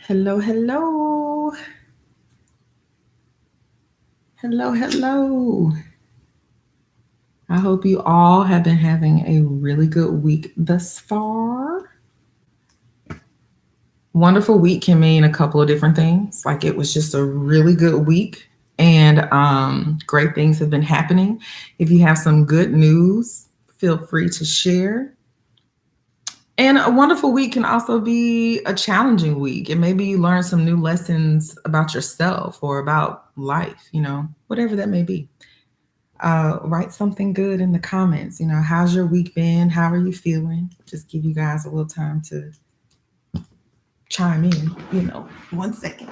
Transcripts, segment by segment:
Hello, hello. Hello, hello. I hope you all have been having a really good week thus far. Wonderful week can mean a couple of different things. Like it was just a really good week and great things have been happening. If you have some good news, feel free to share. And a wonderful week can also be a challenging week. And maybe you learn some new lessons about yourself or about life, whatever that may be. Write something good in the comments. How's your week been? How are you feeling? Just give you guys a little time to chime in. 1 second.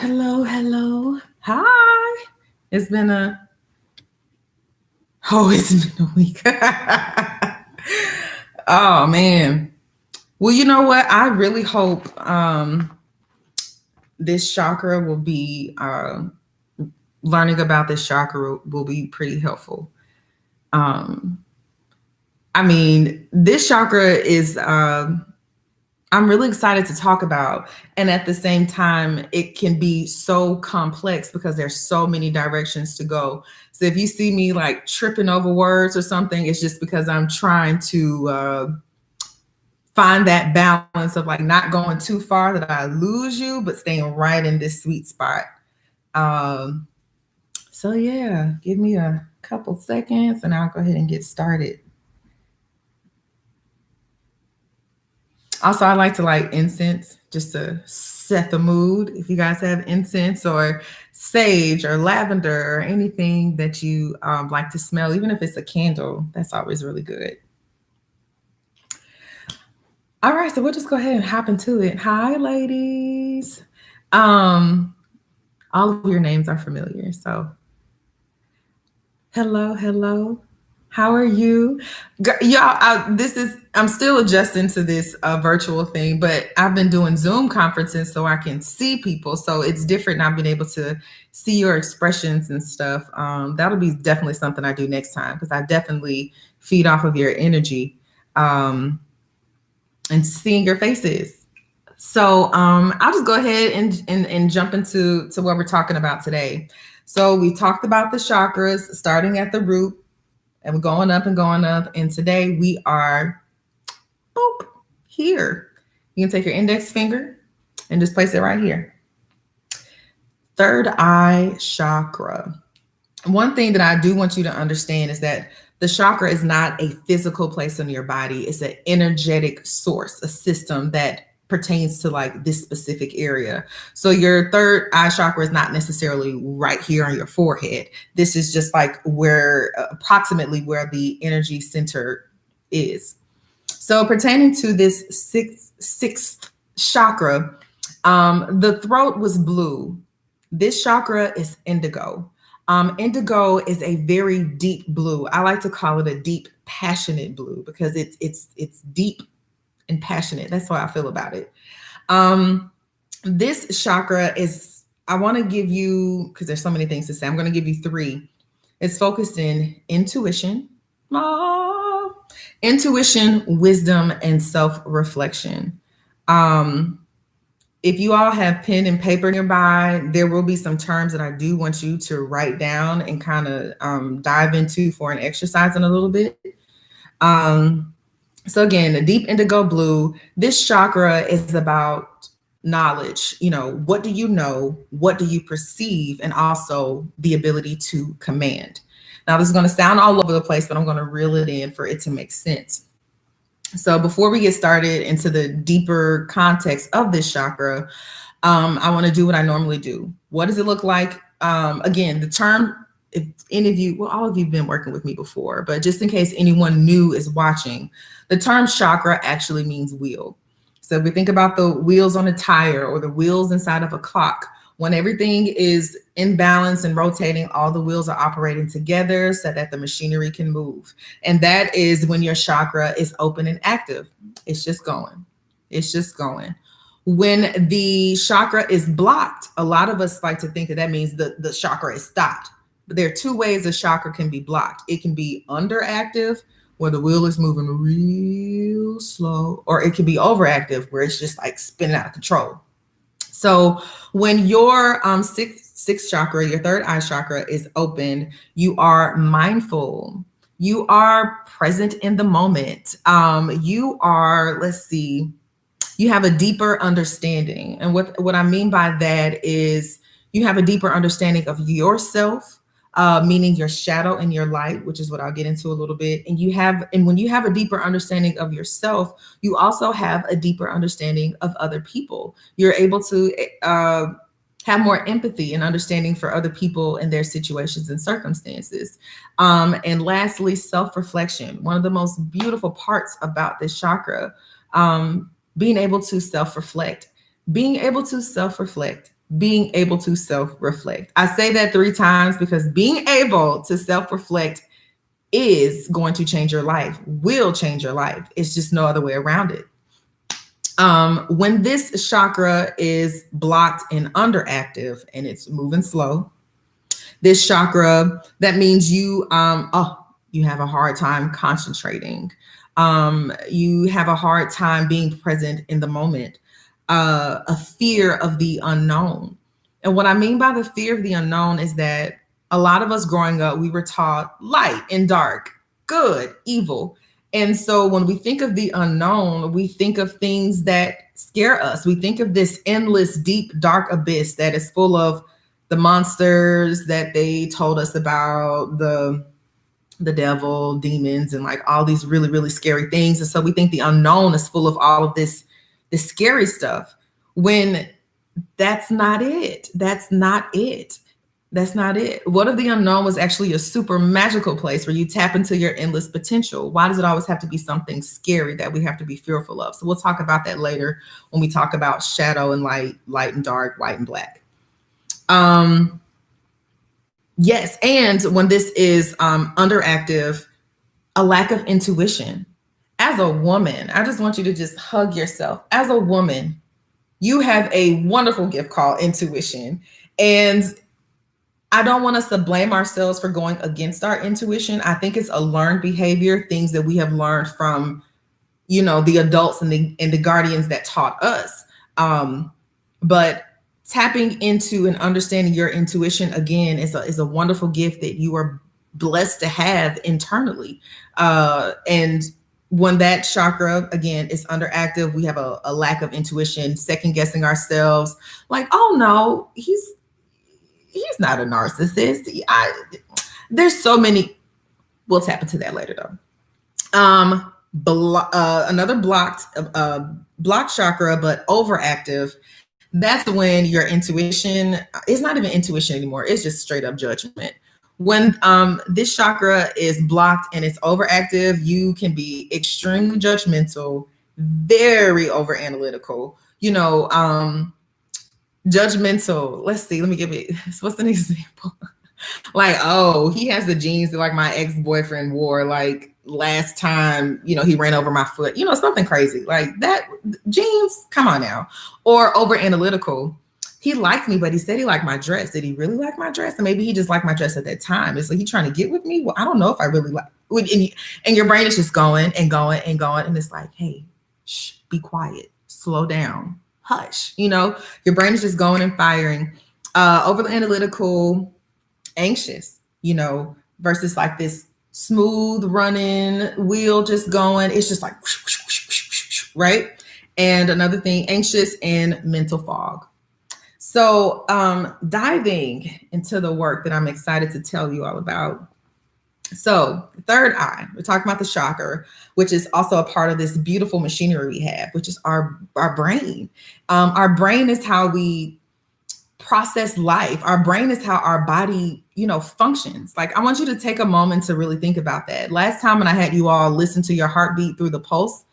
Hello, hello. Hi. It's been a it's been a week. Oh man. Well, you know what? I really hope this chakra will be learning about this chakra will be pretty helpful. Um, I mean, this chakra is I'm really excited to talk about, and at the same time, it can be so complex because there's so many directions to go. So if you see me like tripping over words or something, it's just because I'm trying to find that balance of like not going too far that I lose you, but staying right in this sweet spot. Um, so yeah, give me a couple seconds and I'll go ahead and get started. Also, I like to light incense just to set the mood. If you guys have incense or sage or lavender or anything that you like to smell, even if it's a candle, that's always really good. All right, so we'll just go ahead and hop into it. Hi, ladies. Um, all of your names are familiar. So, hello, hello. How are you? Y'all, I'm still adjusting to this virtual thing, but I've been doing Zoom conferences so I can see people. So it's different not being able to see your expressions and stuff. That'll be definitely something I do next time because I definitely feed off of your energy um, and seeing your faces. So I'll just go ahead and jump into what we're talking about today. So we talked about the chakras starting at the root and we're going up and going up. And today we are boop here. You can take your index finger and just place it right here. Third eye chakra. One thing that I do want you to understand is that the chakra is not a physical place in your body. It's an energetic source, a system that pertains to like this specific area. So your third eye chakra is not necessarily right here on your forehead. This is just like where approximately where the energy center is. So pertaining to this sixth chakra, the throat was blue. This chakra is indigo. Indigo is a very deep blue. I like to call it a deep, passionate blue because it's deep and passionate. That's how I feel about it. Um, this chakra is. I want to give you because there's so many things to say. I'm going to give you three. It's focused in intuition, ah, intuition, wisdom, and self-reflection. Um, if you all have pen and paper nearby, there will be some terms that I do want you to write down and kind of dive into for an exercise in a little bit. Um, so again, the deep indigo blue, this chakra is about knowledge. What do you know? What do you perceive? And also the ability to command. Now, this is going to sound all over the place, but I'm going to reel it in for it to make sense. So before we get started into the deeper context of this chakra, I want to do what I normally do. What does it look like? Again, the term, if any of you, well, all of you have been working with me before, but just in case anyone new is watching, the term chakra actually means wheel. So if we think about the wheels on a tire or the wheels inside of a clock, when everything is in balance and rotating, all the wheels are operating together so that the machinery can move. And that is when your chakra is open and active. It's just going. It's just going. When the chakra is blocked, a lot of us like to think that means the chakra is stopped. There are two ways a chakra can be blocked. It can be underactive, where the wheel is moving real slow, or it can be overactive, where it's just like spinning out of control. So when your sixth chakra, your third eye chakra is open, you are mindful. You are present in the moment. You are, let's see, you have a deeper understanding. And what I mean by that is you have a deeper understanding of yourself, meaning your shadow and your light, which is what I'll get into a little bit. And when you have a deeper understanding of yourself, you also have a deeper understanding of other people. You're able to have more empathy and understanding for other people and their situations and circumstances. And lastly, self-reflection. One of the most beautiful parts about this chakra, being able to self-reflect, being able to self-reflect, being able to self-reflect. I say that 3 times because being able to self-reflect is going to change your life, will change your life. It's just no other way around it. When this chakra is blocked and underactive and it's moving slow, this chakra, that means you have a hard time concentrating. You have a hard time being present in the moment. A fear of the unknown. And what I mean by the fear of the unknown is that a lot of us growing up, we were taught light and dark, good, evil. And so when we think of the unknown, we think of things that scare us. We think of this endless, deep, dark abyss that is full of the monsters that they told us about, the devil, demons, and like all these really, really scary things. And so we think the unknown is full of all of this scary stuff, when that's not it. That's not it. That's not it. What if the unknown was actually a super magical place where you tap into your endless potential? Why does it always have to be something scary that we have to be fearful of? So we'll talk about that later when we talk about shadow and light, light and dark, white and black. Yes, and when this is underactive, a lack of intuition. As a woman, I just want you to just hug yourself. As a woman, you have a wonderful gift called intuition. And I don't want us to blame ourselves for going against our intuition. I think it's a learned behavior, things that we have learned from, the adults and the guardians that taught us. But tapping into and understanding your intuition again is a wonderful gift that you are blessed to have internally. And when that chakra again is underactive, we have a lack of intuition, second guessing ourselves, like, oh no, he's not a narcissist. There's so many. We'll tap into that later though. Another blocked chakra, but overactive. That's when your intuition is not even intuition anymore. It's just straight up judgment. When this chakra is blocked and it's overactive, you can be extremely judgmental, very over analytical, judgmental. Let's see, let me give it, what's an example? Like, oh, he has the jeans that like my ex-boyfriend wore like last time, he ran over my foot, something crazy like that. Jeans, come on now. Or over analytical. He liked me, but he said he liked my dress. Did he really like my dress? And maybe he just liked my dress at that time. It's like he trying to get with me. Well, I don't know if I really like. And your brain is just going and going and going, and it's like, hey, shh, be quiet, slow down, hush. Your brain is just going and firing. Overly analytical, anxious. Versus like this smooth running wheel just going. It's just like right. And another thing, anxious and mental fog. So diving into the work that I'm excited to tell you all about. So third eye, we're talking about the chakra, which is also a part of this beautiful machinery we have, which is our brain. Our brain is how we process life. Our brain is how our body, functions. Like, I want you to take a moment to really think about that. Last time when I had you all listen to your heartbeat through the pulse,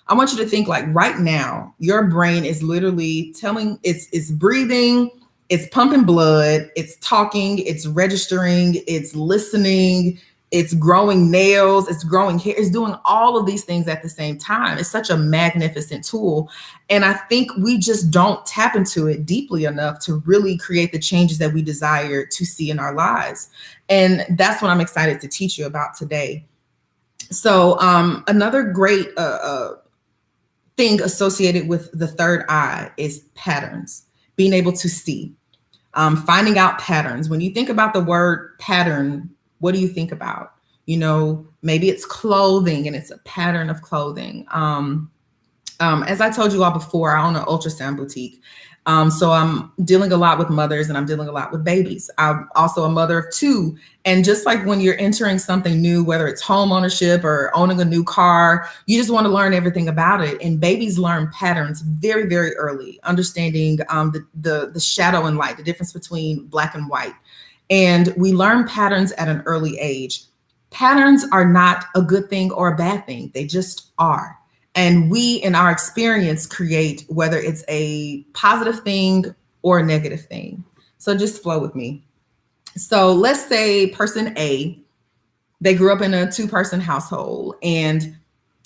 I want you to think like right now, your brain is literally telling, it's breathing, it's pumping blood, it's talking, it's registering, it's listening, it's growing nails, it's growing hair, it's doing all of these things at the same time. It's such a magnificent tool. And I think we just don't tap into it deeply enough to really create the changes that we desire to see in our lives. And that's what I'm excited to teach you about today. So, another great thing associated with the third eye is patterns, being able to see, finding out patterns. When you think about the word pattern, what do you think about? Maybe it's clothing and it's a pattern of clothing. As I told you all before, I own an ultrasound boutique. So I'm dealing a lot with mothers and I'm dealing a lot with babies. I'm also a mother of two. And just like when you're entering something new, whether it's home ownership or owning a new car, you just want to learn everything about it. And babies learn patterns very, very early, understanding the shadow and light, the difference between black and white. And we learn patterns at an early age. Patterns are not a good thing or a bad thing. They just are. And we, in our experience, create whether it's a positive thing or a negative thing. So just flow with me. So let's say person A, they grew up in a two-person household, and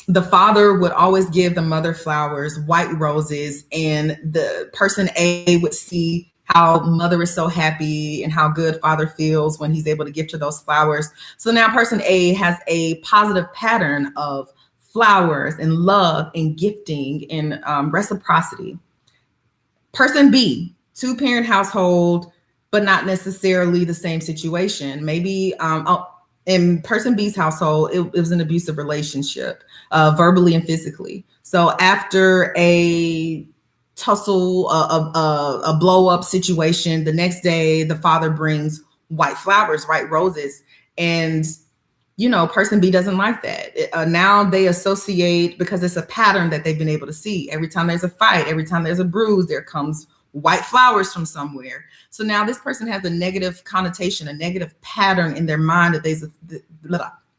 the father would always give the mother flowers, white roses, and the person A would see how mother is so happy and how good father feels when he's able to gift her those flowers. So now person A has a positive pattern of flowers and love and gifting and reciprocity. Person B, two-parent household, but not necessarily the same situation. Maybe in person B's household, it was an abusive relationship, verbally and physically. So after a tussle, a blow up situation, the next day the father brings white flowers, white roses, and person B doesn't like that. Now they associate, because it's a pattern that they've been able to see. Every time there's a fight, every time there's a bruise, there comes white flowers from somewhere. So now this person has a negative connotation, a negative pattern in their mind that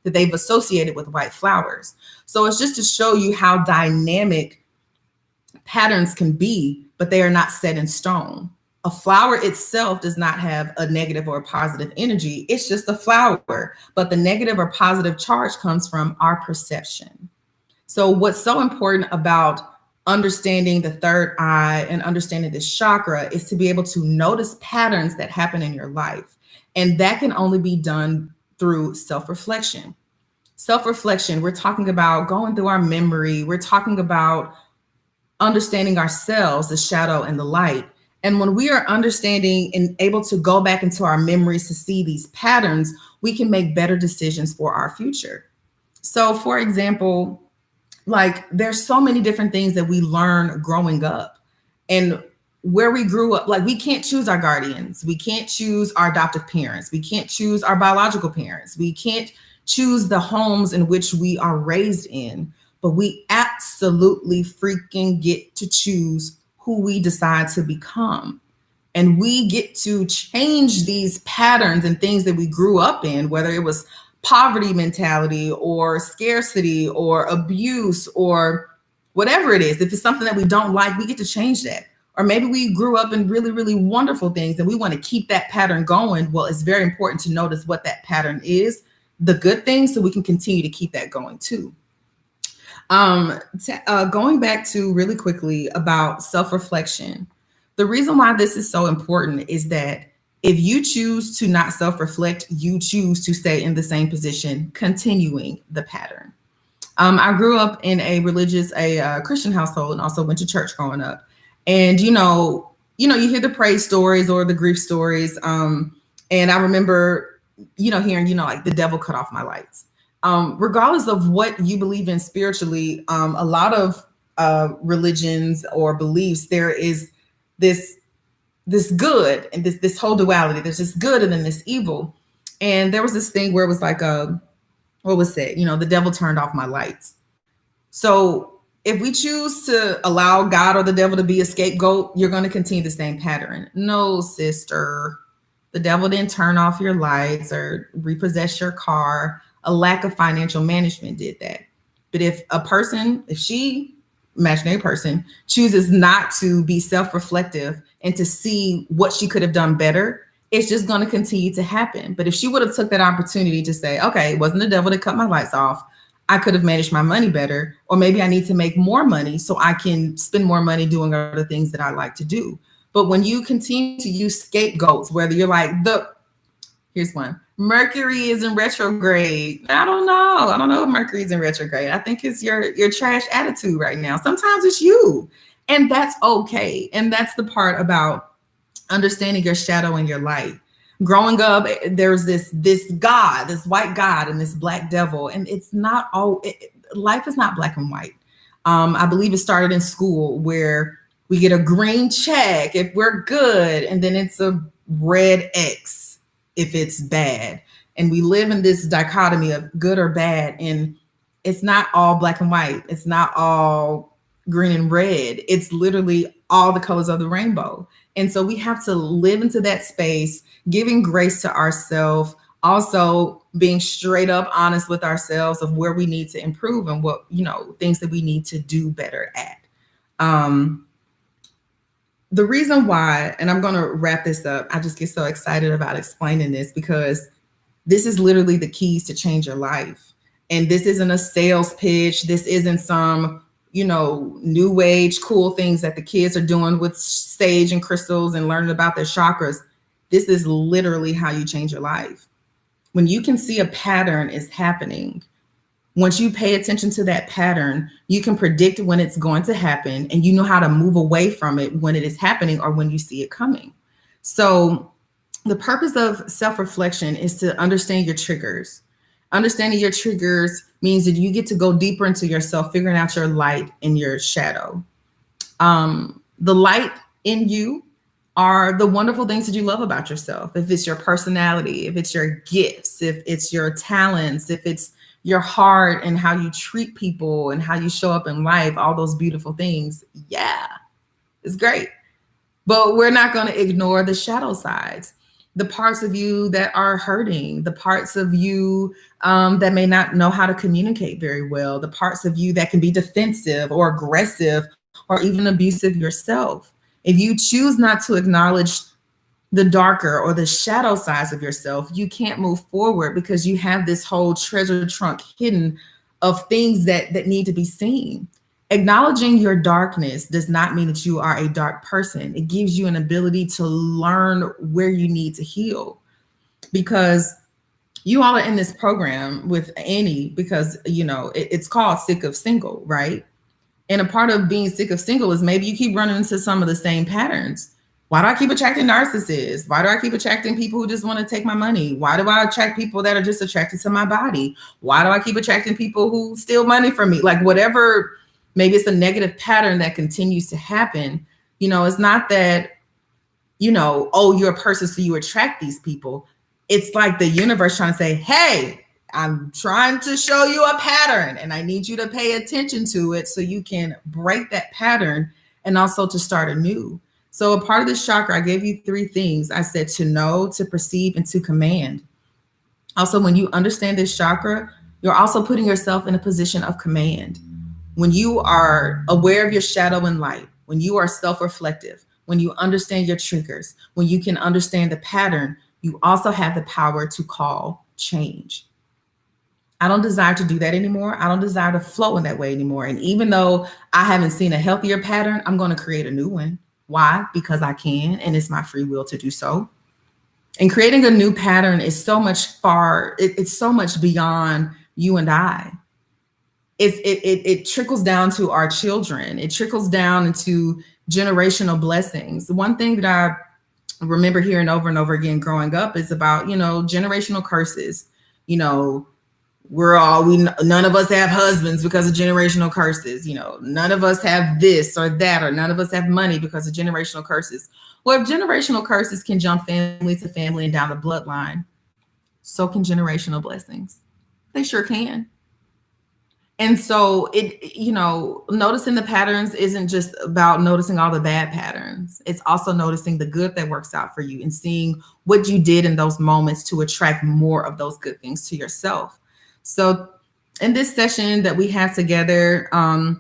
they've associated with white flowers. So it's just to show you how dynamic patterns can be, but they are not set in stone. A flower itself does not have a negative or a positive energy. It's just a flower, but the negative or positive charge comes from our perception. So what's so important about understanding the third eye and understanding this chakra is to be able to notice patterns that happen in your life. And that can only be done through self-reflection. Self-reflection, we're talking about going through our memory. We're talking about understanding ourselves, the shadow and the light. And when we are understanding and able to go back into our memories to see these patterns, we can make better decisions for our future. So for example, like there's so many different things that we learn growing up, and where we grew up. Like we can't choose our guardians. We can't choose our adoptive parents. We can't choose our biological parents. We can't choose the homes in which we are raised in, but we absolutely freaking get to choose who we decide to become. And we get to change these patterns and things that we grew up in, whether it was poverty mentality or scarcity or abuse or whatever it is. If it's something that we don't like, we get to change that. Or maybe we grew up in really, really wonderful things and we want to keep that pattern going. Well, it's very important to notice what that pattern is, the good things, so we can continue to keep that going too. Going back to really quickly about self-reflection, the reason why this is so important is that if you choose to not self-reflect, you choose to stay in the same position, continuing the pattern. I grew up in a Christian household and also went to church growing up. And, you hear the praise stories or the grief stories. And I remember, hearing, like the devil cut off my lights. Regardless of what you believe in spiritually, a lot of religions or beliefs, there is this good and this whole duality. There's this good and then this evil. And there was this thing where it was like, what was it? The devil turned off my lights. So if we choose to allow God or the devil to be a scapegoat, you're going to continue the same pattern. No, sister, the devil didn't turn off your lights or repossess your car. A lack of financial management did that. But if imaginary person, chooses not to be self-reflective and to see what she could have done better, it's just going to continue to happen. But if she would have took that opportunity to say, okay, it wasn't the devil that cut my lights off, I could have managed my money better, or maybe I need to make more money so I can spend more money doing other things that I like to do. But when you continue to use scapegoats, whether you're like, the here's one, Mercury is in retrograde. I don't know. I don't know if Mercury's in retrograde. I think it's your trash attitude right now. Sometimes it's you. And that's okay. And that's the part about understanding your shadow and your light. Growing up, there's this God, this white God, and this black devil, and it's not all. Life is not black and white. I believe it started in school where we get a green check if we're good, and then it's a red X if it's bad. And we live in this dichotomy of good or bad, and it's not all black and white. It's not all green and red. It's literally all the colors of the rainbow. And so we have to live into that space, giving grace to ourselves, also being straight up honest with ourselves of where we need to improve and what, things that we need to do better at. Um, the reason why, and I'm going to wrap this up, I just get so excited about explaining this because this is literally the keys to change your life. And this isn't a sales pitch. This isn't some, new age cool things that the kids are doing with sage and crystals and learning about their chakras. This is literally how you change your life. When you can see a pattern is happening, once you pay attention to that pattern, you can predict when it's going to happen and you know how to move away from it when it is happening or when you see it coming. So the purpose of self-reflection is to understand your triggers. Understanding your triggers means that you get to go deeper into yourself, figuring out your light and your shadow. The light in you are the wonderful things that you love about yourself. If it's your personality, if it's your gifts, if it's your talents, if it's your heart and how you treat people and how you show up in life, all those beautiful things. Yeah, it's great. But we're not going to ignore the shadow sides, the parts of you that are hurting, the parts of you that may not know how to communicate very well, the parts of you that can be defensive or aggressive or even abusive yourself. If you choose not to acknowledge the darker or the shadow sides of yourself, you can't move forward because you have this whole treasure trunk hidden of things that need to be seen. Acknowledging your darkness does not mean that you are a dark person. It gives you an ability to learn where you need to heal, because you all are in this program with Annie because, it's called Sick of Single, right? And a part of being sick of single is maybe you keep running into some of the same patterns. Why do I keep attracting narcissists? Why do I keep attracting people who just want to take my money? Why do I attract people that are just attracted to my body? Why do I keep attracting people who steal money from me? Like whatever, maybe it's a negative pattern that continues to happen. It's not that, oh, you're a person, so you attract these people. It's like the universe trying to say, hey, I'm trying to show you a pattern and I need you to pay attention to it so you can break that pattern and also to start anew. So a part of this chakra, I gave you 3 things. I said to know, to perceive, and to command. Also, when you understand this chakra, you're also putting yourself in a position of command. When you are aware of your shadow and light, when you are self-reflective, when you understand your triggers, when you can understand the pattern, you also have the power to call change. I don't desire to do that anymore. I don't desire to flow in that way anymore. And even though I haven't seen a healthier pattern, I'm going to create a new one. Why? Because I can, and it's my free will to do so. And creating a new pattern is so much it's so much beyond you and I. It trickles down to our children. It trickles down into generational blessings. The one thing that I remember hearing over and over again growing up is about, generational curses. None of us have husbands because of generational curses. None of us have this or that, or none of us have money because of generational curses. Well, if generational curses can jump family to family and down the bloodline, so can generational blessings. They sure can. And so noticing the patterns isn't just about noticing all the bad patterns. It's also noticing the good that works out for you and seeing what you did in those moments to attract more of those good things to yourself. So in this session that we have together, I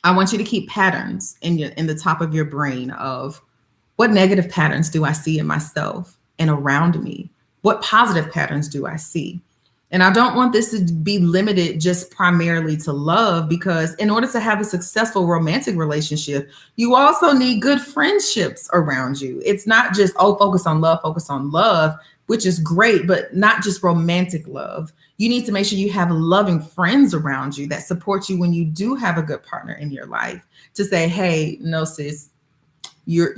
want you to keep patterns in the top of your brain of what negative patterns do I see in myself? and around me? What positive patterns do I see? And I don't want this to be limited just primarily to love, because in order to have a successful romantic relationship, you also need good friendships around you. It's not just, oh, focus on love, which is great, but not just romantic love. You need to make sure you have loving friends around you that support you when you do have a good partner in your life, to say, hey, no, sis, you're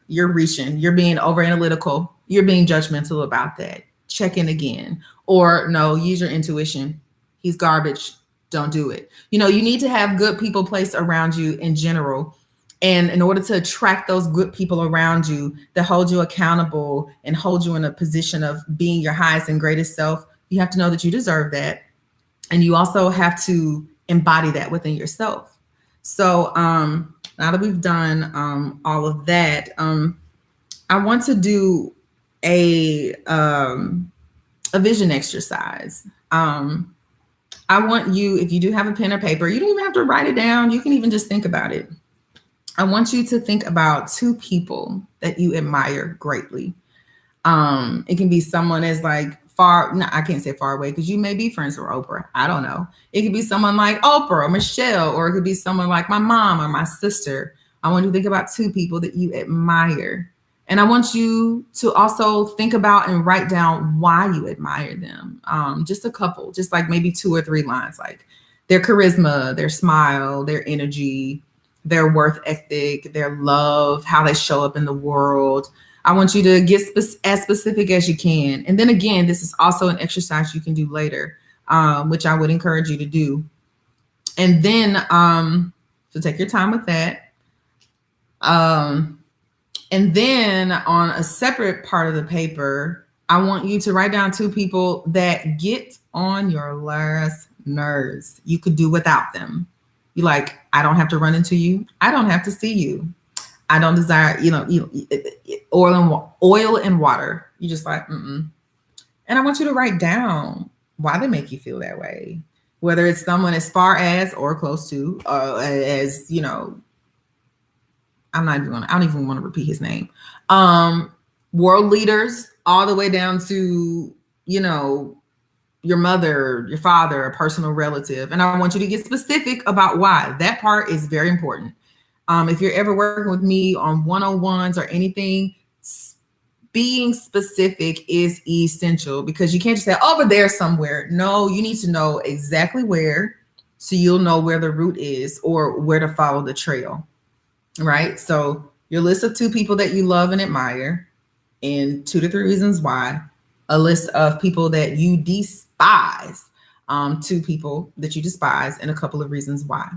reaching, you're being over analytical, you're being judgmental about that. Check in again. Or no, use your intuition. He's garbage. Don't do it. You need to have good people placed around you in general. And in order to attract those good people around you that hold you accountable and hold you in a position of being your highest and greatest self, you have to know that you deserve that. And you also have to embody that within yourself. So now that we've done all of that, I want to do a vision exercise. I want you, if you do have a pen or paper, you don't even have to write it down. You can even just think about it. I want you to think about two people that you admire greatly. It can be someone as like far, no, I can't say far away because you may be friends with Oprah. I don't know. It could be someone like Oprah or Michelle, or it could be someone like my mom or my sister. I want you to think about two people that you admire. And I want you to also think about and write down why you admire them. Just a couple, just like maybe 2 or 3 lines, like their charisma, their smile, their energy, their worth ethic, their love, how they show up in the world. I want you to get as specific as you can. And then again, this is also an exercise you can do later, which I would encourage you to do. And then, so take your time with that. And then on a separate part of the paper, I want you to write down 2 people that get on your last nerves. You could do without them. You like, I don't have to run into you. I don't have to see you. I don't desire, oil and water. You just like, mm-mm. And I want you to write down why they make you feel that way. Whether it's someone as far as or close to, as, I don't even want to repeat his name. World leaders, all the way down to, your mother, your father, a personal relative. And I want you to get specific about why. That part is very important. If you're ever working with me on one-on-ones or anything, being specific is essential, because you can't just say over there somewhere. No, you need to know exactly where, so you'll know where the route is or where to follow the trail. Right? So your list of 2 people that you love and admire, and 2 to 3 reasons why. A list of people that you despise, 2 people that you despise, and a couple of reasons why.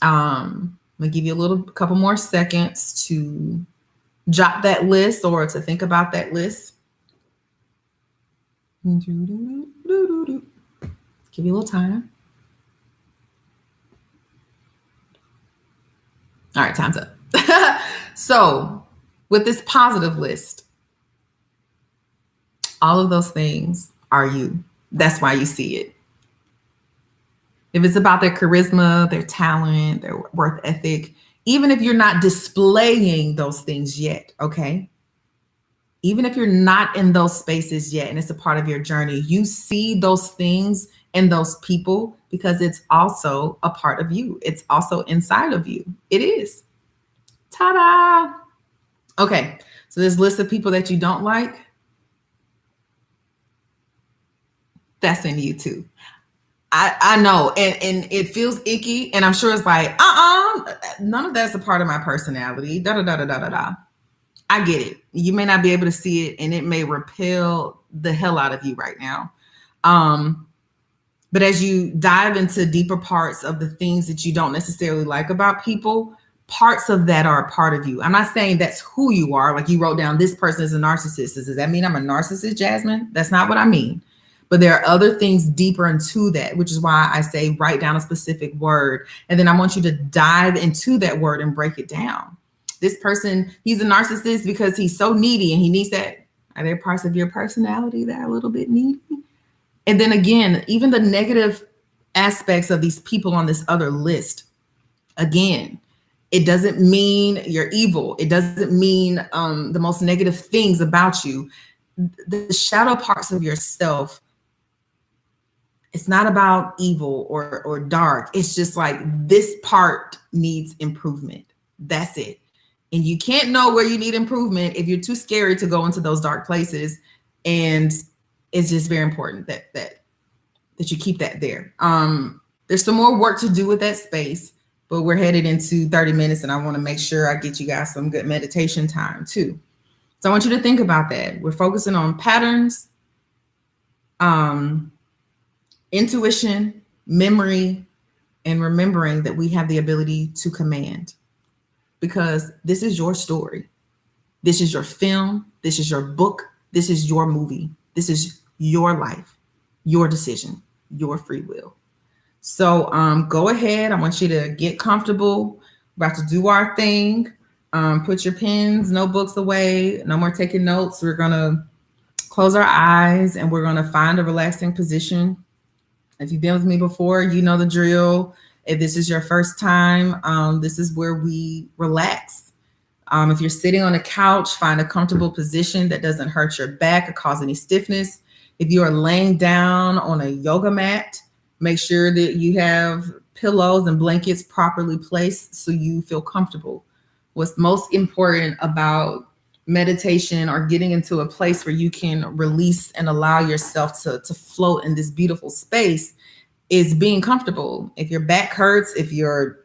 I'm gonna give you a couple more seconds to jot that list or to think about that list. Give you a little time. All right, time's up. So with this positive list, all of those things are you. That's why you see it. If it's about their charisma, their talent, their work ethic, even if you're not displaying those things yet, okay? Even if you're not in those spaces yet and it's a part of your journey, you see those things in those people because it's also a part of you. It's also inside of you. It is. Ta-da! Okay, so this list of people that you don't like, that's in you too. I know, and it feels icky, and I'm sure it's like, none of that's a part of my personality. Da da da da da da da. I get it. You may not be able to see it, and it may repel the hell out of you right now. But as you dive into deeper parts of the things that you don't necessarily like about people, parts of that are a part of you. I'm not saying that's who you are. Like you wrote down, this person is a narcissist. Does that mean I'm a narcissist, Jasmine? That's not what I mean. But there are other things deeper into that, which is why I say write down a specific word. And then I want you to dive into that word and break it down. This person, he's a narcissist because he's so needy and he needs that. Are there parts of your personality that are a little bit needy? And then again, even the negative aspects of these people on this other list, again, It doesn't mean you're evil. It doesn't mean the most negative things about you. The shadow parts of yourself, it's not about evil or dark. It's just like this part needs improvement. That's it. And you can't know where you need improvement if you're too scary to go into those dark places. And it's just very important that you keep that there. There's some more work to do with that space, but we're headed into 30 minutes and I want to make sure I get you guys some good meditation time too. So I want you to think about that. We're focusing on patterns, um, intuition, memory, and remembering that we have the ability to command, because this is your story. This is your film. This is your book. This is your movie. This is your life, your decision, your free will. So go ahead. I want you to get comfortable. We're about to do our thing. Put your pens, notebooks away. No more taking notes. We're going to close our eyes and we're going to find a relaxing position. If you've been with me before, you know the drill. If this is your first time, this is where we relax. If you're sitting on a couch, find a comfortable position that doesn't hurt your back or cause any stiffness. If you are laying down on a yoga mat, make sure that you have pillows and blankets properly placed so you feel comfortable. What's most important about meditation or getting into a place where you can release and allow yourself to float in this beautiful space is being comfortable. If your back hurts, if your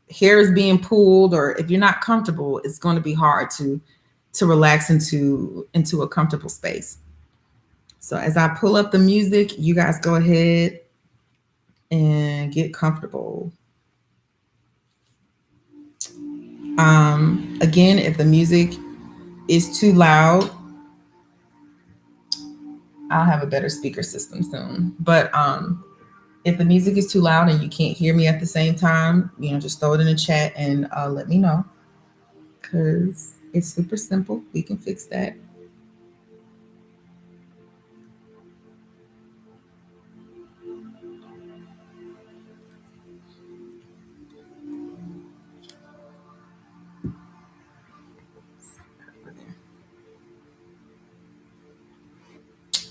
hair is being pulled, or if you're not comfortable, it's going to be hard to relax into a comfortable space. So as I pull up the music, you guys go ahead and get comfortable. Again, if the music is too loud, I'll have a better speaker system soon. But if the music is too loud and you can't hear me at the same time, just throw it in the chat and let me know, because it's super simple. We can fix that.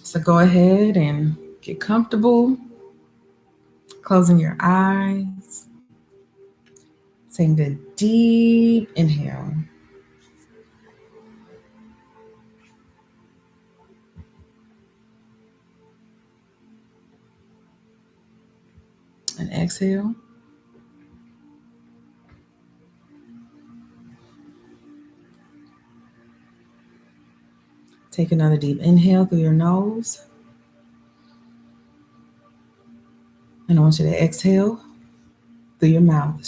So go ahead and get comfortable, closing your eyes, taking a deep inhale and exhale. Take another deep inhale through your nose. And I want you to exhale through your mouth.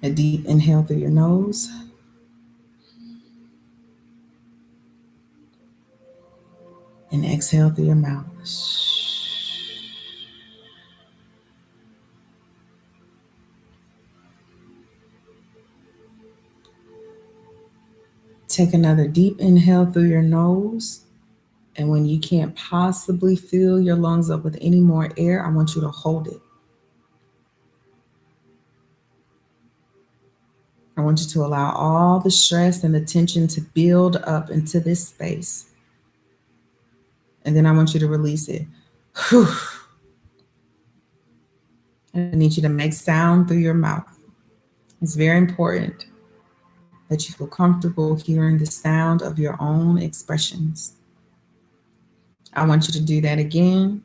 A deep inhale through your nose. And exhale through your mouth. Take another deep inhale through your nose. And when you can't possibly fill your lungs up with any more air, I want you to hold it. I want you to allow all the stress and the tension to build up into this space. And then I want you to release it. Whew. I need you to make sound through your mouth. It's very important that you feel comfortable hearing the sound of your own expressions. I want you to do that again,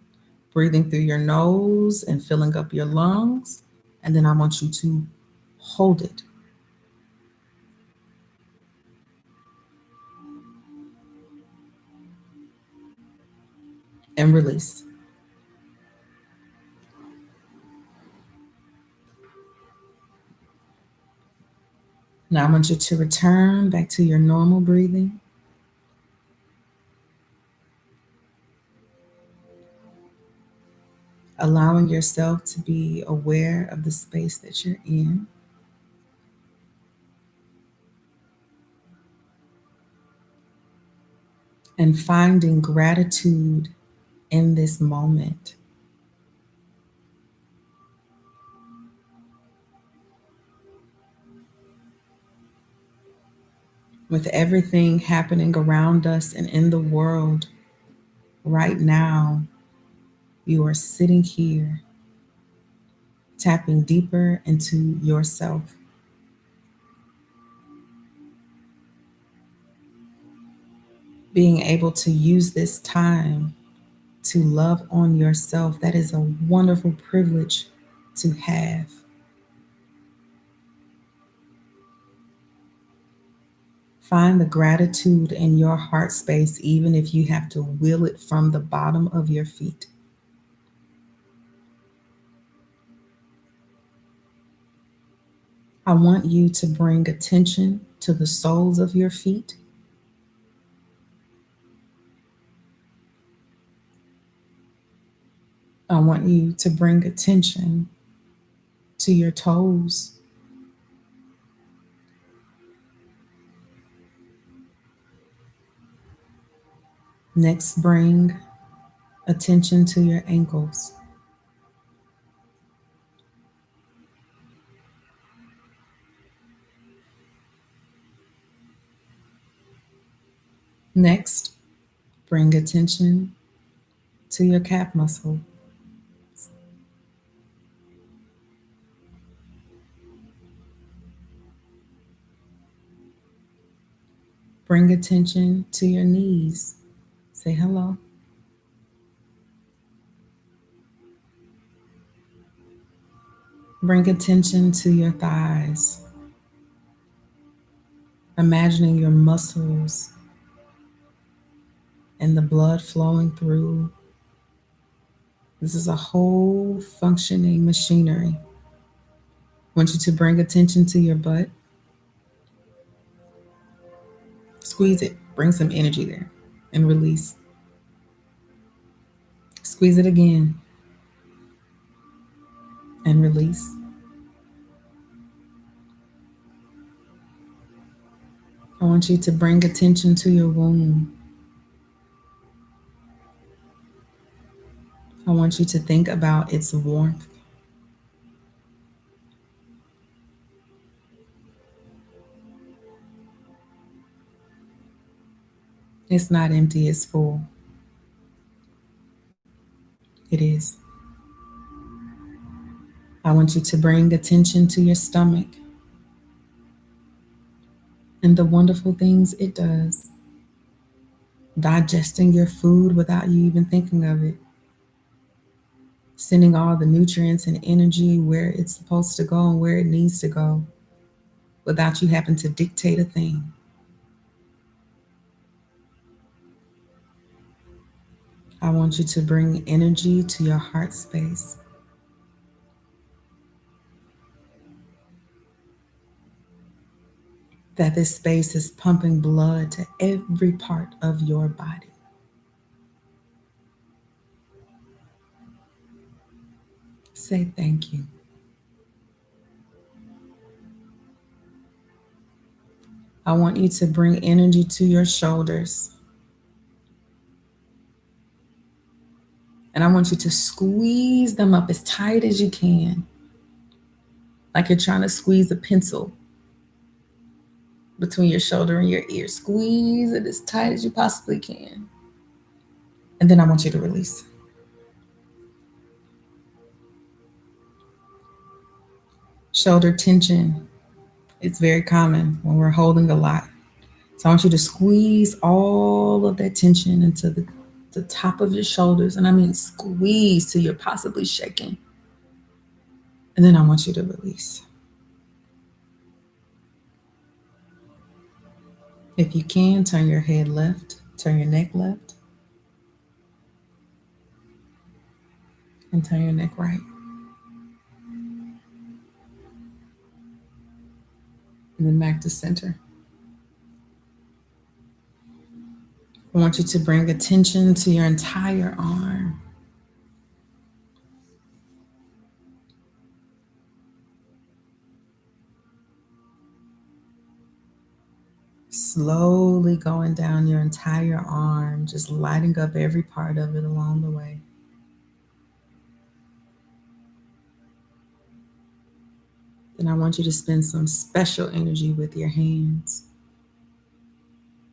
breathing through your nose and filling up your lungs. And then I want you to hold it. And release. Now I want you to return back to your normal breathing. Allowing yourself to be aware of the space that you're in. And finding gratitude in this moment. With everything happening around us and in the world right now, you are sitting here tapping deeper into yourself, being able to use this time to love on yourself. That is a wonderful privilege to have. Find the gratitude in your heart space, even if you have to will it from the bottom of your feet. I want you to bring attention to the soles of your feet. I want you to bring attention to your toes. Next, bring attention to your ankles. Next, bring attention to your calf muscle. Bring attention to your knees. Say hello. Bring attention to your thighs, imagining your muscles and the blood flowing through. This is a whole functioning machinery. I want you to bring attention to your butt. Squeeze it, bring some energy there, and release. Squeeze it again and release. I want you to bring attention to your womb. I want you to think about its warmth. It's not empty, it's full. It is. I want you to bring attention to your stomach and the wonderful things it does. Digesting your food without you even thinking of it. Sending all the nutrients and energy where it's supposed to go and where it needs to go without you having to dictate a thing. I want you to bring energy to your heart space. That this space is pumping blood to every part of your body. Say thank you. I want you to bring energy to your shoulders. And I want you to squeeze them up as tight as you can, like you're trying to squeeze a pencil between your shoulder and your ear. Squeeze it as tight as you possibly can. And then I want you to release. Shoulder tension. It's very common when we're holding a lot. So I want you to squeeze all of that tension into the top of your shoulders. And I mean squeeze till you're possibly shaking. And then I want you to release. If you can, turn your head left, turn your neck left, and turn your neck right. And then back to center. I want you to bring attention to your entire arm. Slowly going down your entire arm, just lighting up every part of it along the way. Then I want you to spend some special energy with your hands.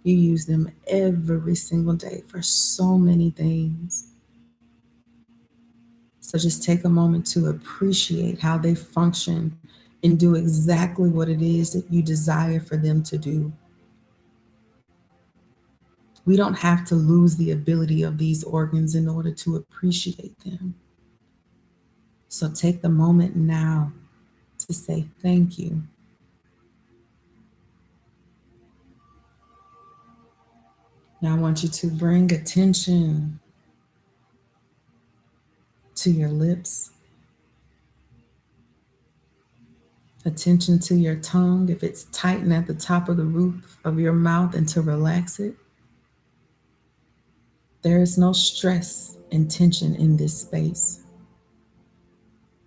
You use them every single day for so many things. So just take a moment to appreciate how they function and do exactly what it is that you desire for them to do. We don't have to lose the ability of these organs in order to appreciate them. So take the moment now to say thank you. Now I want you to bring attention to your lips, attention to your tongue if it's tightened at the top of the roof of your mouth, and to relax it. There is no stress and tension in this space.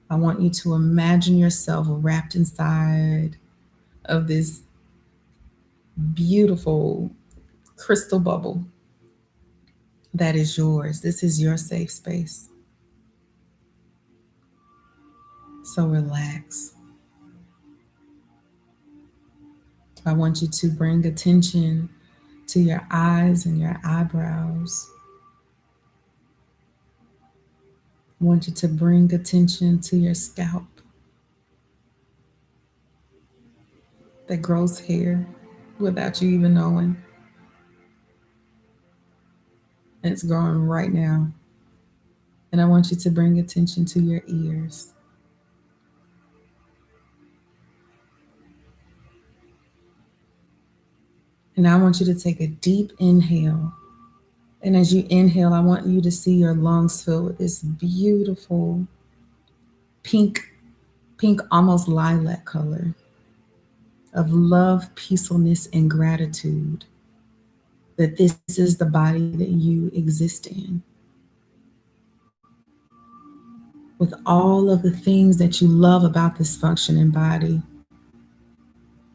I want you to imagine yourself wrapped inside of this beautiful crystal bubble that is yours. This is your safe space. So relax. I want you to bring attention to your eyes and your eyebrows. I want you to bring attention to your scalp that grows hair without you even knowing. And it's growing right now. And I want you to bring attention to your ears. And I want you to take a deep inhale. And as you inhale, I want you to see your lungs filled with this beautiful pink, almost lilac color of love, peacefulness, and gratitude that this is the body that you exist in. With all of the things that you love about this functioning body,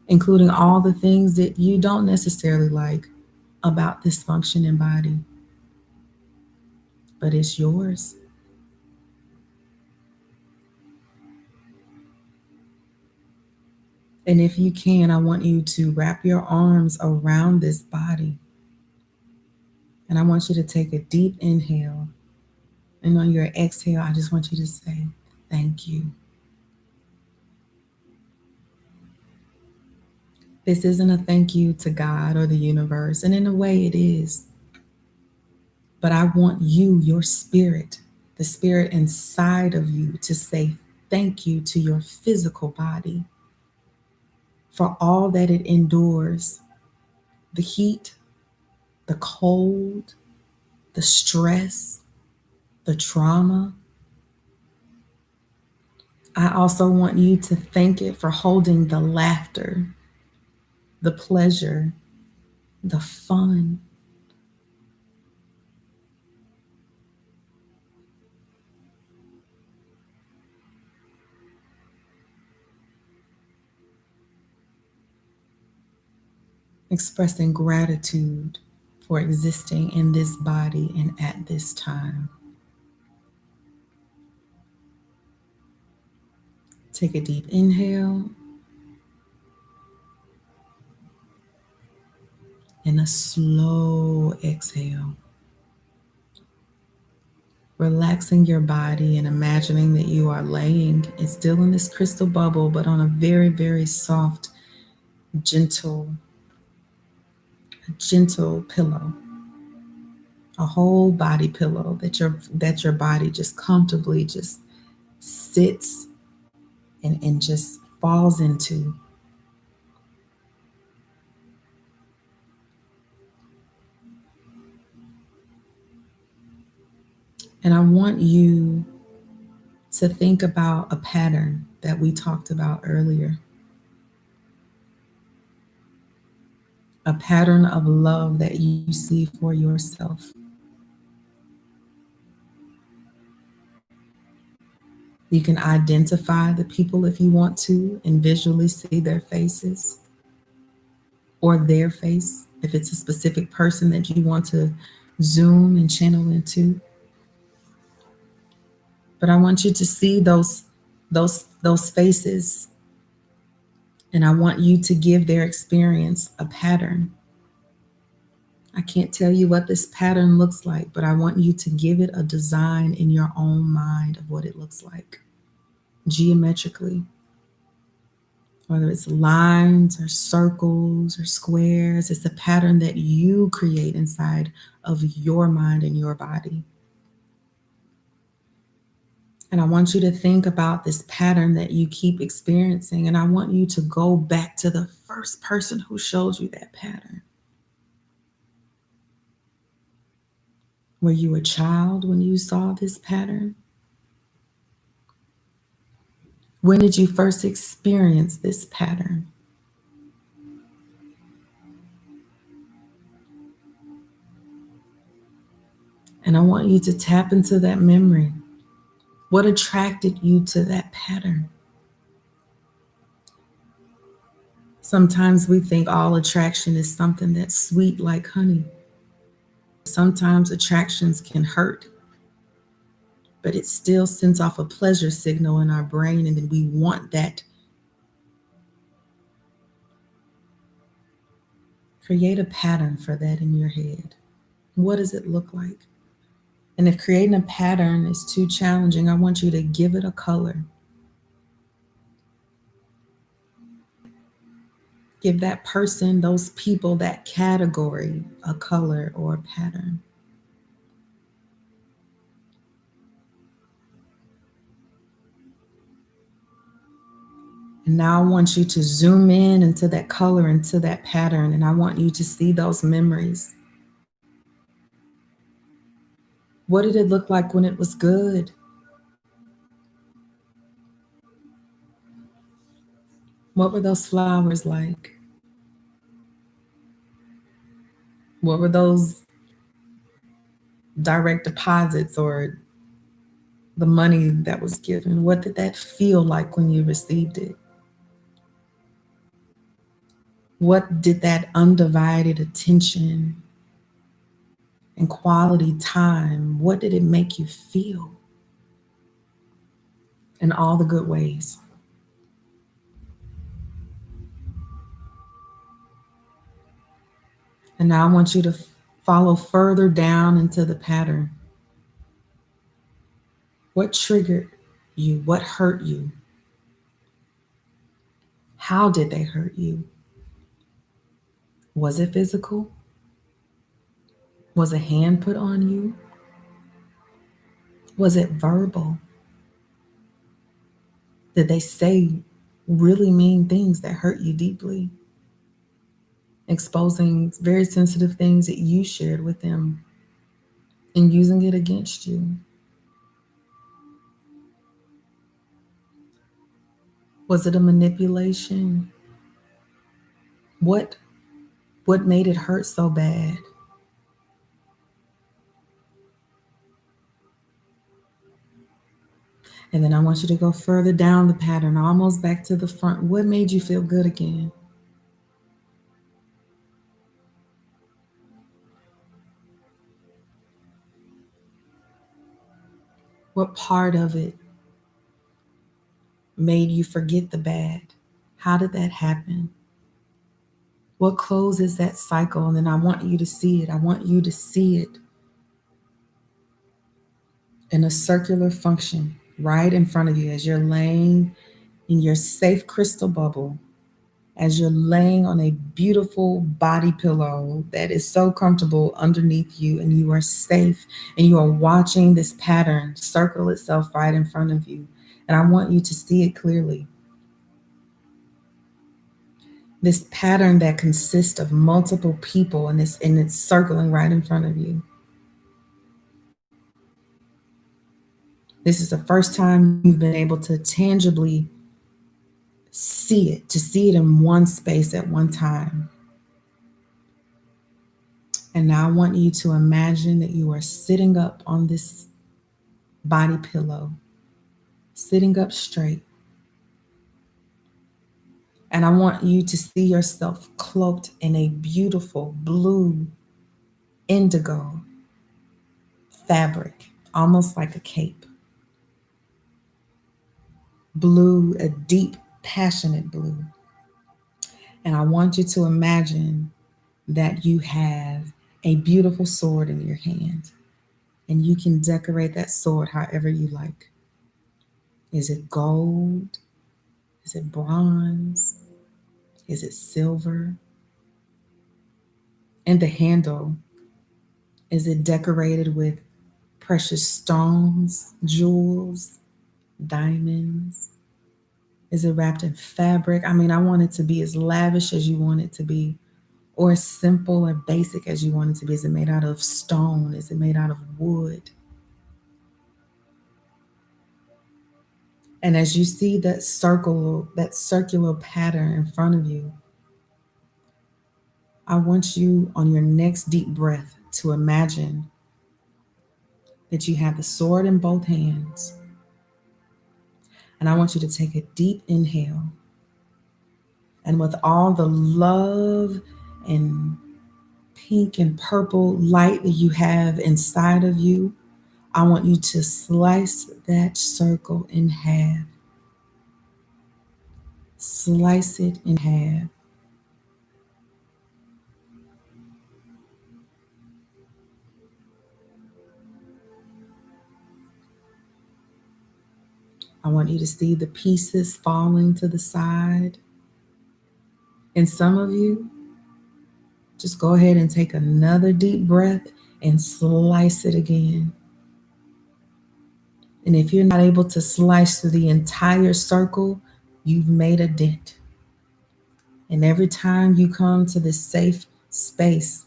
including all the things that you don't necessarily like about this functioning body, but it's yours. And if you can, I want you to wrap your arms around this body. And I want you to take a deep inhale. And on your exhale, I just want you to say, thank you. This isn't a thank you to God or the universe, and in a way it is. But I want you, your spirit, the spirit inside of you, to say thank you to your physical body for all that it endures, the heat, the cold, the stress, the trauma. I also want you to thank it for holding the laughter, the pleasure, the fun. Expressing gratitude for existing in this body and at this time. Take a deep inhale and a slow exhale. Relaxing your body and imagining that you are laying, it's still in this crystal bubble, but on a very, very soft, gentle, pillow, a whole body pillow that your body just comfortably just sits and just falls into. And I want you to think about a pattern that we talked about earlier. A pattern of love that you see for yourself. You can identify the people if you want to and visually see their faces or their face if it's a specific person that you want to zoom and channel into. But I want you to see those faces, and I want you to give their experience a pattern. I can't tell you what this pattern looks like, but I want you to give it a design in your own mind of what it looks like geometrically, whether it's lines or circles or squares. It's a pattern that you create inside of your mind and your body. And I want you to think about this pattern that you keep experiencing. And I want you to go back to the first person who showed you that pattern. Were you a child when you saw this pattern? When did you first experience this pattern? And I want you to tap into that memory. What attracted you to that pattern? Sometimes we think all attraction is something that's sweet like honey. Sometimes attractions can hurt, but it still sends off a pleasure signal in our brain, and then we want that. Create a pattern for that in your head. What does it look like? And if creating a pattern is too challenging, I want you to give it a color. Give that person, those people, that category a color or a pattern. And now I want you to zoom in into that color, into that pattern, and I want you to see those memories. What did it look like when it was good? What were those flowers like? What were those direct deposits or the money that was given? What did that feel like when you received it? What did that undivided attention and quality time, what did it make you feel in all the good ways? And now I want you to follow further down into the pattern. What triggered you? What hurt you? How did they hurt you? Was it physical? Was a hand put on you? Was it verbal? Did they say really mean things that hurt you deeply? Exposing very sensitive things that you shared with them and using it against you? Was it a manipulation? What made it hurt so bad? And then I want you to go further down the pattern, almost back to the front. What made you feel good again? What part of it made you forget the bad? How did that happen? What closes that cycle? And then I want you to see it. I want you to see it in a circular function right in front of you as you're laying in your safe crystal bubble, as you're laying on a beautiful body pillow that is so comfortable underneath you, and you are safe, and you are watching this pattern circle itself right in front of you. And I want you to see it clearly. This pattern that consists of multiple people, and it's circling right in front of you. This is the first time you've been able to tangibly see it, to see it in one space at one time. And now I want you to imagine that you are sitting up on this body pillow, sitting up straight. And I want you to see yourself cloaked in a beautiful blue indigo fabric, almost like a cape. Blue, a deep, passionate blue. And I want you to imagine that you have a beautiful sword in your hand, and you can decorate that sword however you like. Is it gold? Is it bronze? Is it silver? And the handle, is it decorated with precious stones, jewels, diamonds? Is it wrapped in fabric? I mean, I want it to be as lavish as you want it to be, or as simple or basic as you want it to be. Is it made out of stone? Is it made out of wood? And as you see that circular pattern in front of you, I want you on your next deep breath to imagine that you have the sword in both hands. And I want you to take a deep inhale. And with all the love and pink and purple light that you have inside of you, I want you to slice that circle in half. Slice it in half. I want you to see the pieces falling to the side. And some of you, just go ahead and take another deep breath and slice it again. And if you're not able to slice through the entire circle, you've made a dent. And every time you come to this safe space,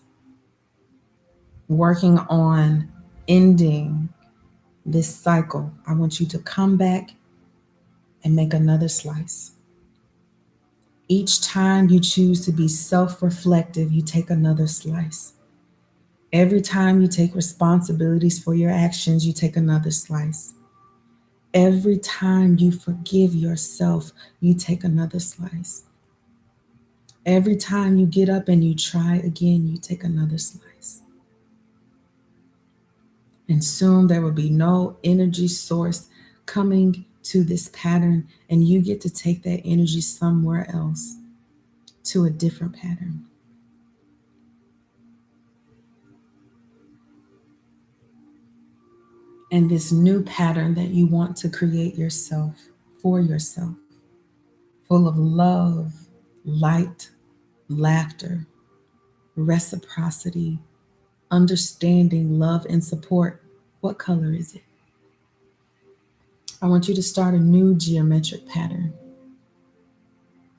working on ending this cycle, I want you to come back and make another slice. Each time you choose to be self-reflective, you take another slice. Every time you take responsibilities for your actions, you take another slice. Every time you forgive yourself, you take another slice. Every time you get up and you try again, you take another slice. And soon there will be no energy source coming to this pattern, and you get to take that energy somewhere else to a different pattern. And this new pattern that you want to create yourself, for yourself, full of love, light, laughter, reciprocity, understanding, love, and support. What color is it? I want you to start a new geometric pattern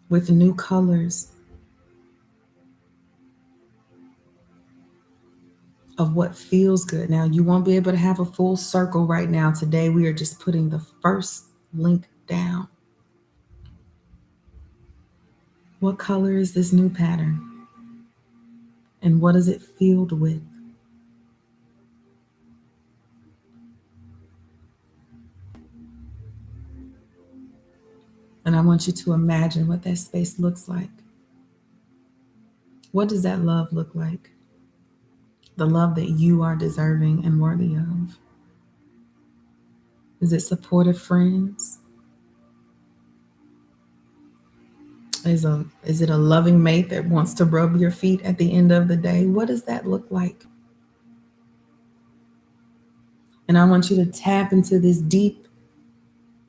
with new colors of what feels good. Now, you won't be able to have a full circle right now. Today, we are just putting the first link down. What color is this new pattern? And what is it filled with? And I want you to imagine what that space looks like. What does that love look like? The love that you are deserving and worthy of. Is it supportive friends? Is it a loving mate that wants to rub your feet at the end of the day? What does that look like? And I want you to tap into this deep,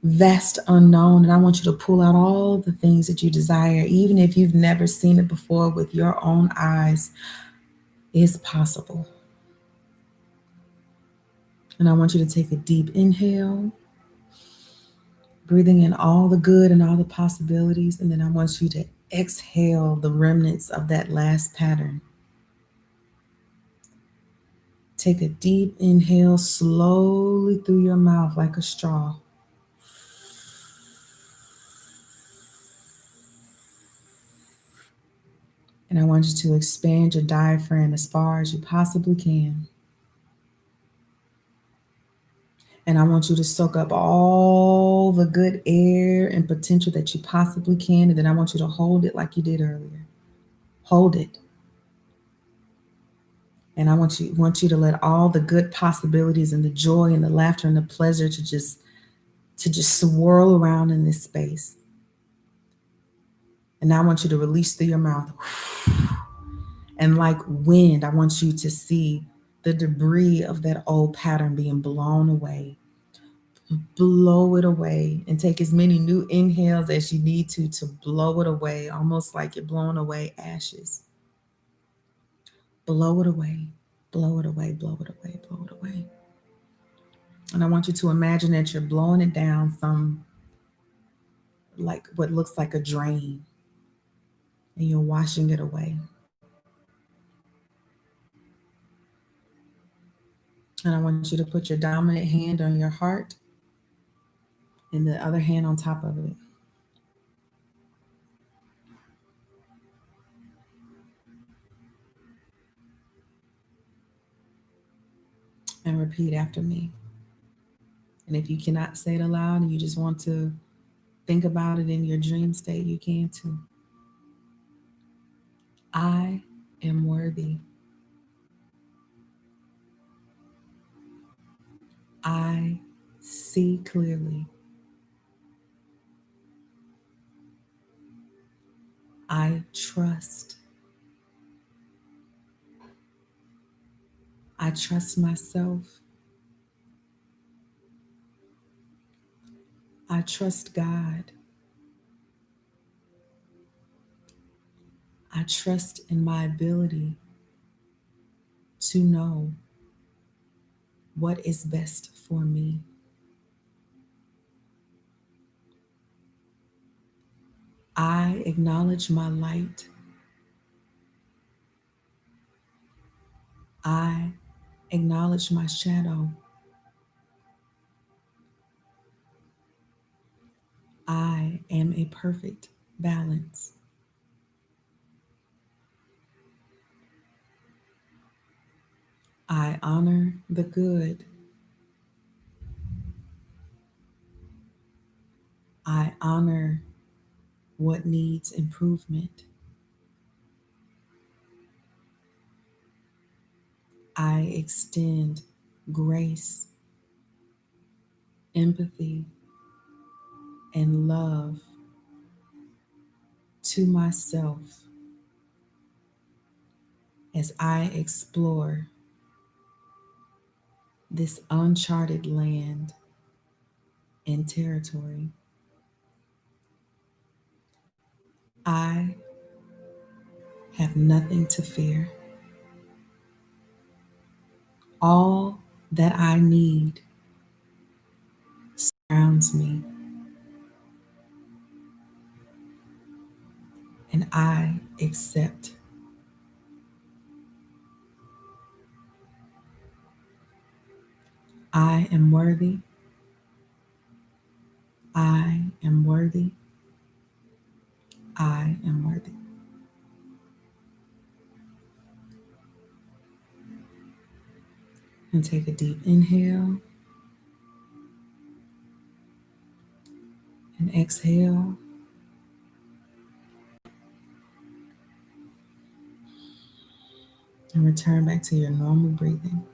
vast unknown, and I want you to pull out all the things that you desire, even if you've never seen it before with your own eyes. It's possible. And I want you to take a deep inhale, breathing in all the good and all the possibilities. And then I want you to exhale the remnants of that last pattern. Take a deep inhale slowly through your mouth like a straw. And I want you to expand your diaphragm as far as you possibly can. And I want you to soak up all the good air and potential that you possibly can. And then I want you to hold it like you did earlier. Hold it. And I want you to let all the good possibilities and the joy and the laughter and the pleasure to just swirl around in this space. And now I want you to release through your mouth. And like wind, I want you to see the debris of that old pattern being blown away. Blow it away and take as many new inhales as you need to blow it away, almost like you're blowing away ashes. Blow it away, blow it away, blow it away, blow it away. And I want you to imagine that you're blowing it down some, like what looks like a drain, and you're washing it away. And I want you to put your dominant hand on your heart and the other hand on top of it. And repeat after me. And if you cannot say it aloud and you just want to think about it in your dream state, you can too. I am worthy. I see clearly. I trust. I trust myself. I trust God. I trust in my ability to know what is best for me. I acknowledge my light. I acknowledge my shadow. I am a perfect balance. I honor the good. I honor what needs improvement. I extend grace, empathy, and love to myself as I explore this uncharted land and territory. I have nothing to fear. All that I need surrounds me, and I accept. I am worthy. I am worthy. I am worthy. And take a deep inhale and exhale. And return back to your normal breathing.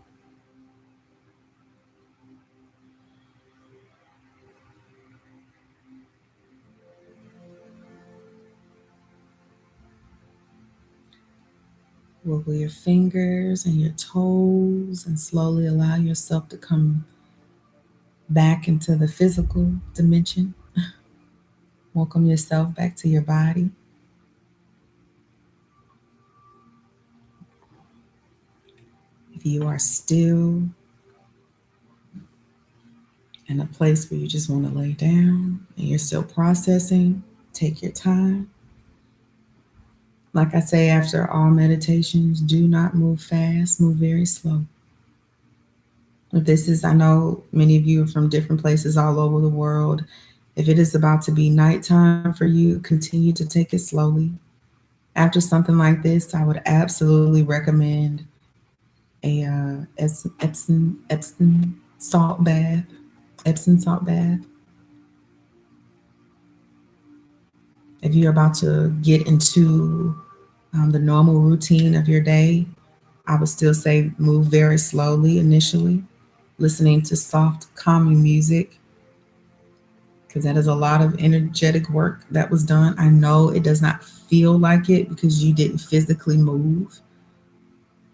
Wiggle your fingers and your toes and slowly allow yourself to come back into the physical dimension. Welcome yourself back to your body. If you are still in a place where you just want to lay down and you're still processing, take your time. Like I say, after all meditations, do not move fast, move very slow. If this is, I know many of you are from different places all over the world. If it is about to be nighttime for you, continue to take it slowly. After something like this, I would absolutely recommend a Epsom salt bath. Epsom salt bath. If you're about to get into the normal routine of your day, I would still say move very slowly initially, listening to soft, calming music, because that is a lot of energetic work that was done. I know it does not feel like it because you didn't physically move,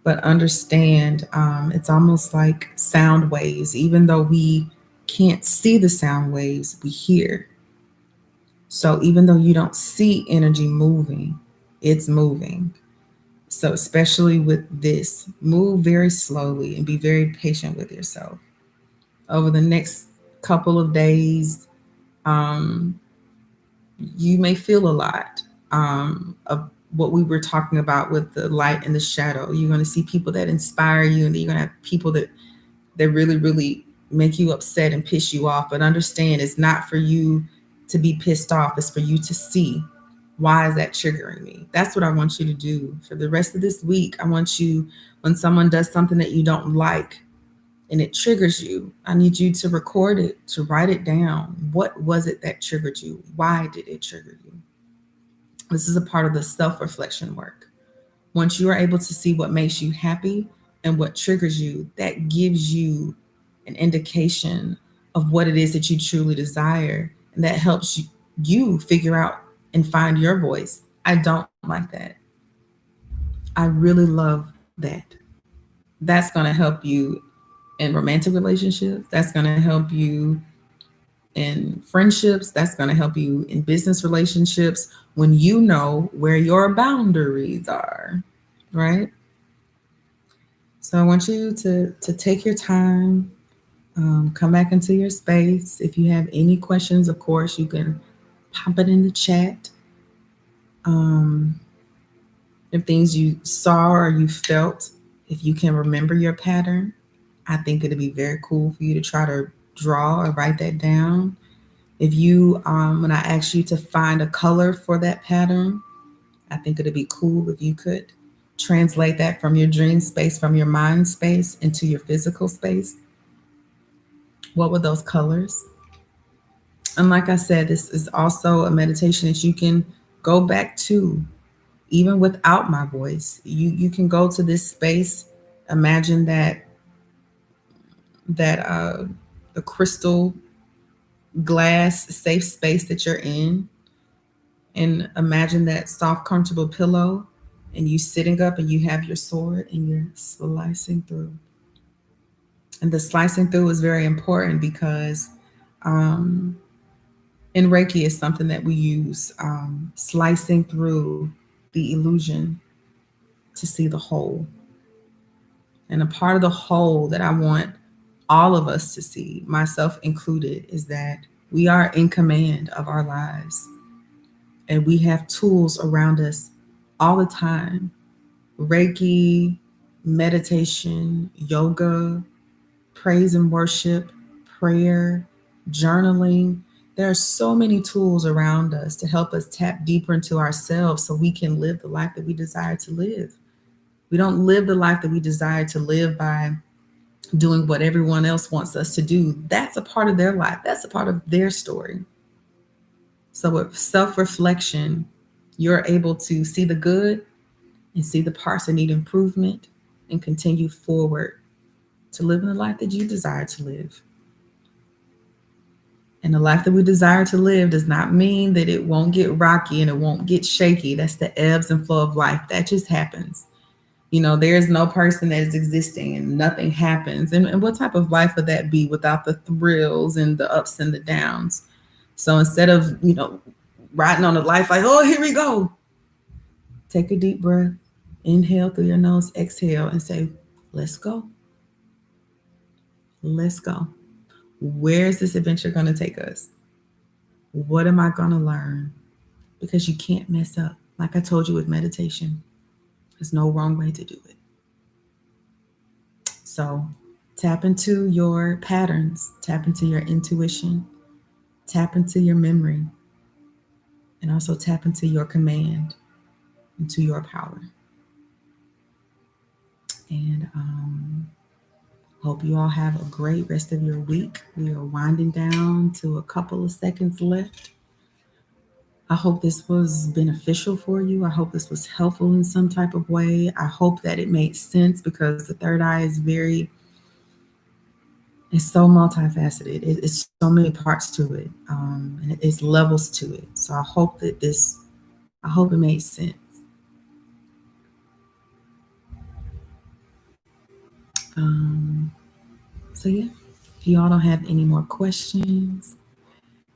But understand, it's almost like sound waves. Even though we can't see the sound waves, we hear. So even though you don't see energy moving, it's moving. So, especially with this, move very slowly and be very patient with yourself. Over the next couple of days, um, you may feel a lot of what we were talking about with the light and the shadow. You're going to see people that inspire you, and then you're going to have people that really, really make you upset and piss you off. But understand, it's not for you to be pissed off, it's for you to see, why is that triggering me? That's what I want you to do for the rest of this week. I want you, when someone does something that you don't like and it triggers you, I need you to record it, to write it down. What was it that triggered you? Why did it trigger you? This is a part of the self reflection work. Once you are able to see what makes you happy and what triggers you, that gives you an indication of what it is that you truly desire. And that helps you figure out and find your voice. I don't like that. I really love that. That's going to help you in romantic relationships. That's going to help you in friendships. That's going to help you in business relationships when you know where your boundaries are, right? So I want you to take your time, come back into your space. If you have any questions, of course, you can pop it in the chat. Um, if things you saw or you felt, if you can remember your pattern, I think it'd be very cool for you to try to draw or write that down. If you, when I ask you to find a color for that pattern, I think it'd be cool if you could translate that from your dream space, from your mind space into your physical space. What were those colors? And like I said, this is also a meditation that you can go back to even without my voice. You can go to this space, imagine that the crystal glass safe space that you're in, and imagine that soft comfortable pillow, and you sitting up and you have your sword and you're slicing through. And the slicing through is very important because um, in Reiki is something that we use, slicing through the illusion to see the whole. And a part of the whole that I want all of us to see, myself included, is that we are in command of our lives and we have tools around us all the time. Reiki, meditation, yoga, praise and worship, prayer, journaling. There are so many tools around us to help us tap deeper into ourselves so we can live the life that we desire to live. We don't live the life that we desire to live by doing what everyone else wants us to do. That's a part of their life, that's a part of their story. So, with self reflection, you're able to see the good and see the parts that need improvement and continue forward to living the life that you desire to live. And the life that we desire to live does not mean that it won't get rocky and it won't get shaky. That's the ebbs and flow of life. That just happens. There is no person that is existing and nothing happens. And what type of life would that be without the thrills and the ups and the downs? So instead of, riding on a life like, oh, here we go, take a deep breath, inhale through your nose, exhale, and say, let's go. Let's go. Where is this adventure going to take us? What am I going to learn? Because you can't mess up. Like I told you with meditation, there's no wrong way to do it. So tap into your patterns, tap into your intuition, tap into your memory, and also tap into your command, into your power. And hope you all have a great rest of your week. We are winding down to a couple of seconds left. I hope this was beneficial for you. I hope this was helpful in some type of way. I hope that it made sense because the third eye is it's so multifaceted. It's so many parts to it, and it's levels to it. So I hope it made sense. Um, so yeah, if you all don't have any more questions,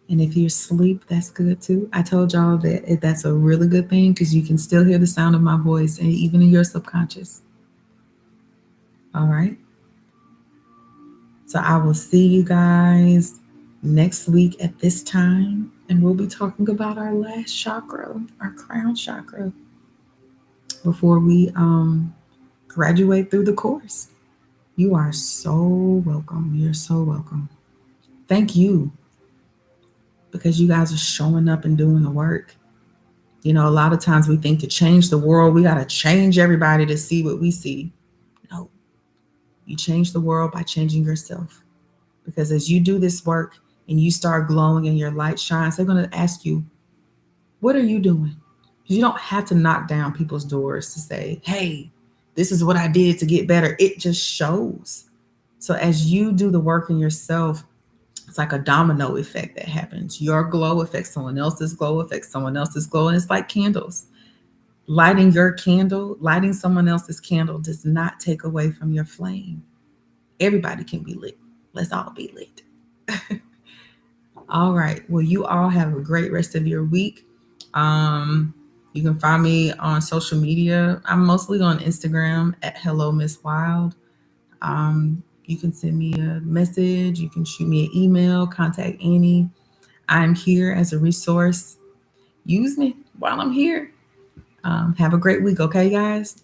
and if you're asleep, that's good too. I told y'all that that's a really good thing because you can still hear the sound of my voice, and even in your subconscious. All right. So I will see you guys next week at this time, and we'll be talking about our last chakra, our crown chakra, before we graduate through the course. You are so welcome. You're so welcome. Thank you because you guys are showing up and doing the work. You know, a lot of times we think to change the world, we got to change everybody to see what we see. No, you change the world by changing yourself. Because as you do this work and you start glowing and your light shines, they're going to ask you, what are you doing? You don't have to knock down people's doors to say, hey, this is what I did to get better. It just shows. So as you do the work in yourself, it's like a domino effect that happens. Your glow affects someone else's glow, affects someone else's glow. And it's like candles. Lighting your candle, lighting someone else's candle does not take away from your flame. Everybody can be lit. Let's all be lit. All right. Well, you all have a great rest of your week. Um, you can find me on social media. I'm mostly on Instagram at Hello Miss Wilde. You can send me a message. You can shoot me an email. Contact Annie. I'm here as a resource. Use me while I'm here. Have a great week, okay, guys?